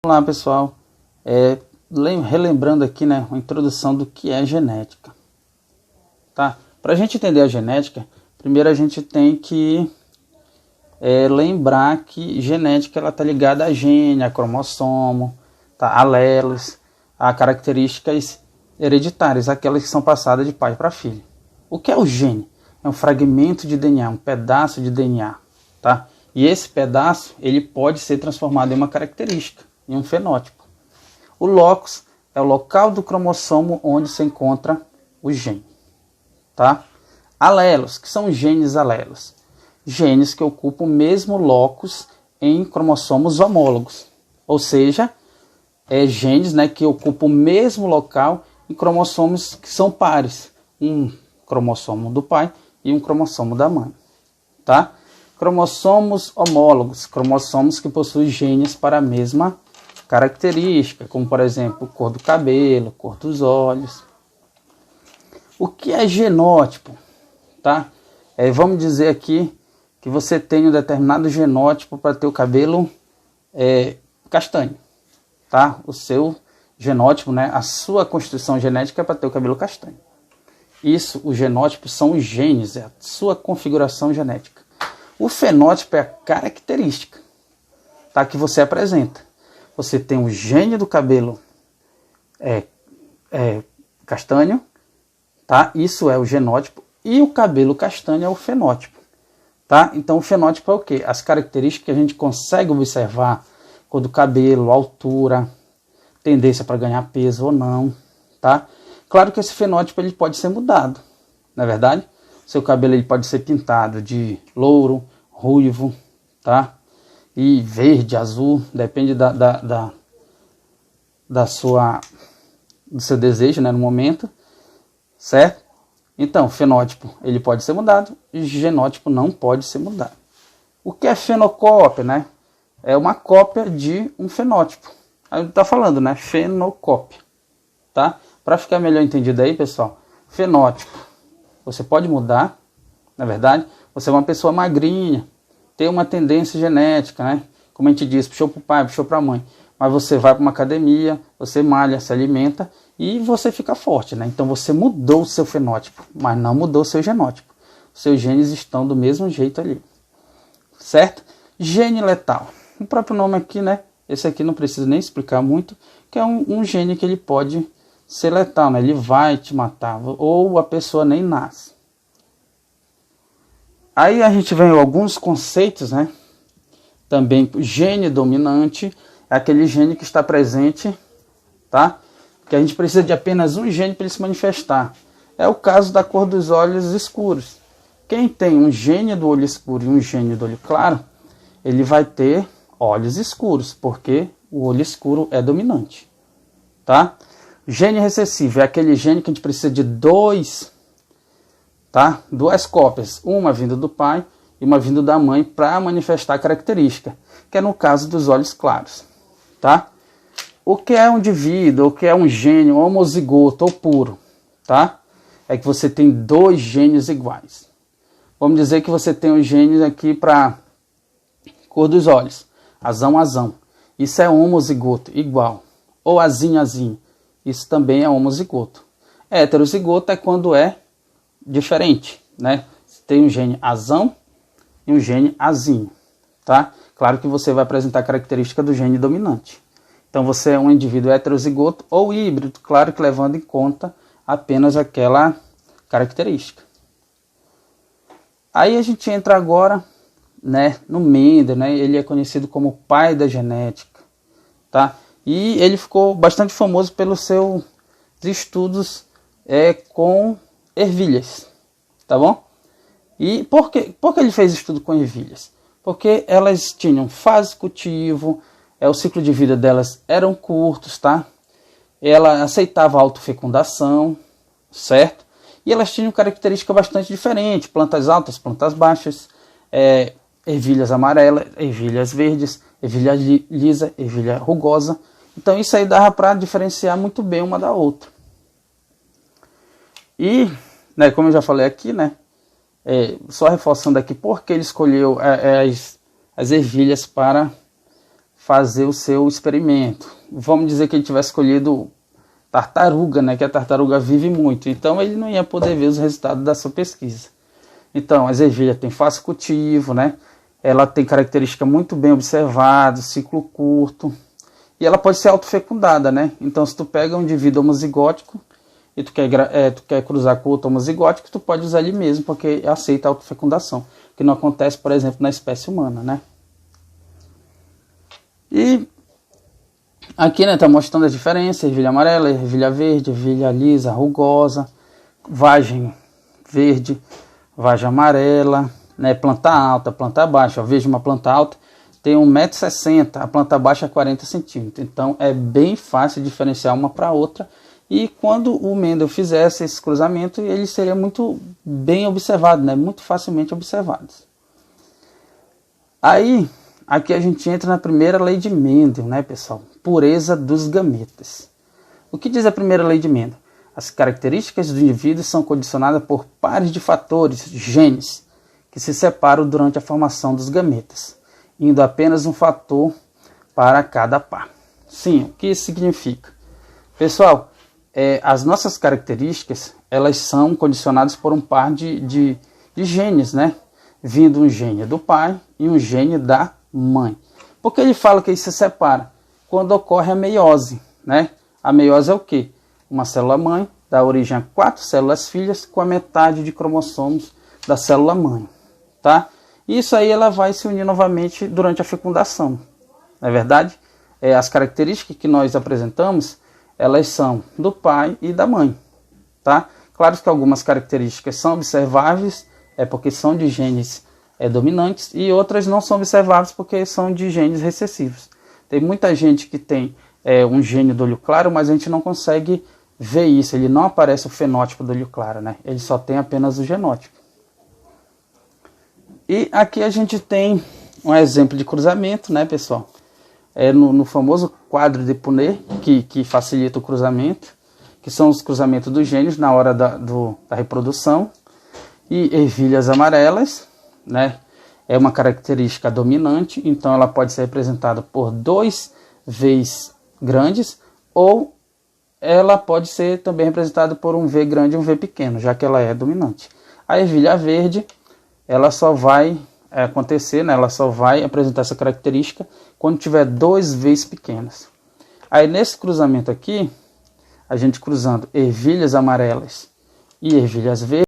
Olá pessoal, relembrando aqui, né, uma introdução do que é genética, tá? Para a gente entender a genética, primeiro a gente tem que lembrar que genética ela tá ligada a gene, a cromossomo, tá? Alelos, a características hereditárias, aquelas que são passadas de pai para filho. O que é o gene? É um fragmento de DNA, um pedaço de DNA, tá? E esse pedaço ele pode ser transformado em uma característica, em um fenótipo. O locus é o local do cromossomo onde se encontra o gene, tá? Alelos, que são genes alelos? Genes que ocupam o mesmo locus em cromossomos homólogos, ou seja, genes, né, que ocupam o mesmo local em cromossomos que são pares, um cromossomo do pai e um cromossomo da mãe, tá? Cromossomos homólogos, cromossomos que possuem genes para a mesma característica, como por exemplo, cor do cabelo, cor dos olhos. O que é genótipo? Tá? Vamos dizer aqui que você tem um determinado genótipo para ter o cabelo castanho. Tá? O seu genótipo, né? A sua constituição genética é para ter o cabelo castanho. Isso, os genótipos são os genes, é a sua configuração genética. O fenótipo é a característica, tá, que você apresenta. Você tem o gene do cabelo castanho, tá? Isso é o genótipo. E o cabelo castanho é o fenótipo, tá? Então o fenótipo é o quê? As características que a gente consegue observar, cor do cabelo, altura, tendência para ganhar peso ou não, tá? Claro que esse fenótipo ele pode ser mudado, não é verdade? Seu cabelo ele pode ser pintado de louro, ruivo, tá? E verde, azul, depende do seu desejo, né, no momento, certo? Então, fenótipo ele pode ser mudado e genótipo não pode ser mudado. O que é fenocópia, né? É uma cópia de um fenótipo. Aí tá falando, né? Fenocópia, tá? Para ficar melhor entendido aí, pessoal, fenótipo você pode mudar, na verdade. Você é uma pessoa magrinha, tem uma tendência genética, né? Como a gente diz, puxou para o pai, puxou para a mãe. Mas você vai para uma academia, você malha, se alimenta e você fica forte, né? Então você mudou o seu fenótipo, mas não mudou o seu genótipo. Os seus genes estão do mesmo jeito ali, certo? Gene letal. O próprio nome aqui, né? Esse aqui não precisa nem explicar muito, que é um gene que ele pode ser letal, né? Ele vai te matar, ou a pessoa nem nasce. Aí a gente vem alguns conceitos, né? Também gene dominante é aquele gene que está presente, tá? Que a gente precisa de apenas um gene para ele se manifestar. É o caso da cor dos olhos escuros. Quem tem um gene do olho escuro e um gene do olho claro, ele vai ter olhos escuros, porque o olho escuro é dominante, tá? Gene recessivo é aquele gene que a gente precisa de duas cópias, uma vindo do pai e uma vindo da mãe para manifestar a característica, que é no caso dos olhos claros, tá? O que é um indivíduo, o que é um gene homozigoto ou puro, tá? É que você tem dois genes iguais. Vamos dizer que você tem um gene aqui para cor dos olhos, azão. Isso é homozigoto, igual. Ou azinho. Isso também é homozigoto. Heterozigoto é quando é diferente, né? Tem um gene azão e um gene azinho, tá? Claro que você vai apresentar a característica do gene dominante. Então você é um indivíduo heterozigoto ou híbrido, claro que levando em conta apenas aquela característica. Aí a gente entra agora, né, no Mendel, né? Ele é conhecido como o pai da genética, tá? E ele ficou bastante famoso pelos seus estudos com ervilhas, tá bom? E por que ele fez estudo com ervilhas? Porque elas tinham fase de cultivo, o ciclo de vida delas eram curtos, tá? Ela aceitava a autofecundação, certo? E elas tinham característica bastante diferente, plantas altas, plantas baixas, ervilhas amarelas, ervilhas verdes, ervilha lisa, ervilha rugosa. Então isso aí dava para diferenciar muito bem uma da outra. E, né, como eu já falei aqui, né, só reforçando aqui porque ele escolheu as ervilhas para fazer o seu experimento. Vamos dizer que ele tivesse escolhido tartaruga, né, que a tartaruga vive muito, então ele não ia poder ver os resultados da sua pesquisa. Então, as ervilhas têm fácil cultivo, né, ela tem característica muito bem observada, ciclo curto, e ela pode ser autofecundada, né, então se tu pega um indivíduo homozigótico e tu quer cruzar com outro homozigótico, tu pode usar ele mesmo, porque aceita a autofecundação, que não acontece, por exemplo, na espécie humana, né. E aqui, né, tá mostrando a diferença: ervilha amarela, ervilha verde, ervilha lisa, rugosa, vagem verde, vagem amarela, né, planta alta, planta baixa. Veja, uma planta alta tem 1,60 m, a planta baixa 40 cm. Então é bem fácil diferenciar uma para outra. E quando o Mendel fizesse esse cruzamento, ele seria muito bem observado, né, muito facilmente observado. Aí, aqui a gente entra na primeira lei de Mendel, né, pessoal? Pureza dos gametas. O que diz a primeira lei de Mendel? As características do indivíduo são condicionadas por pares de fatores, genes, que se separam durante a formação dos gametas, indo apenas um fator para cada par. Sim, o que isso significa? Pessoal, as nossas características, elas são condicionadas por um par de genes, né? Vindo um gene do pai e um gene da mãe. Por que ele fala que isso se separa? Quando ocorre a meiose, né? A meiose é o quê? Uma célula mãe dá origem a 4 células filhas com a metade de cromossomos da célula mãe, tá? Isso aí ela vai se unir novamente durante a fecundação. Não é verdade? As características que nós apresentamos, elas são do pai e da mãe, tá? Claro que algumas características são observáveis, porque são de genes dominantes, e outras não são observáveis porque são de genes recessivos. Tem muita gente que tem um gene do olho claro, mas a gente não consegue ver isso, ele não aparece o fenótipo do olho claro, né? Ele só tem apenas o genótipo. E aqui a gente tem um exemplo de cruzamento, né, pessoal? No famoso quadro de Punnett, que facilita o cruzamento, que são os cruzamentos dos genes na hora da reprodução. E ervilhas amarelas, né, é uma característica dominante, então ela pode ser representada por 2 V's grandes, ou ela pode ser também representada por um V grande e um V pequeno, já que ela é dominante. A ervilha verde, ela só vai acontecer, né, ela só vai apresentar essa característica quando tiver 2 V's pequenos. Aí nesse cruzamento aqui, a gente cruzando ervilhas amarelas e ervilhas verdes,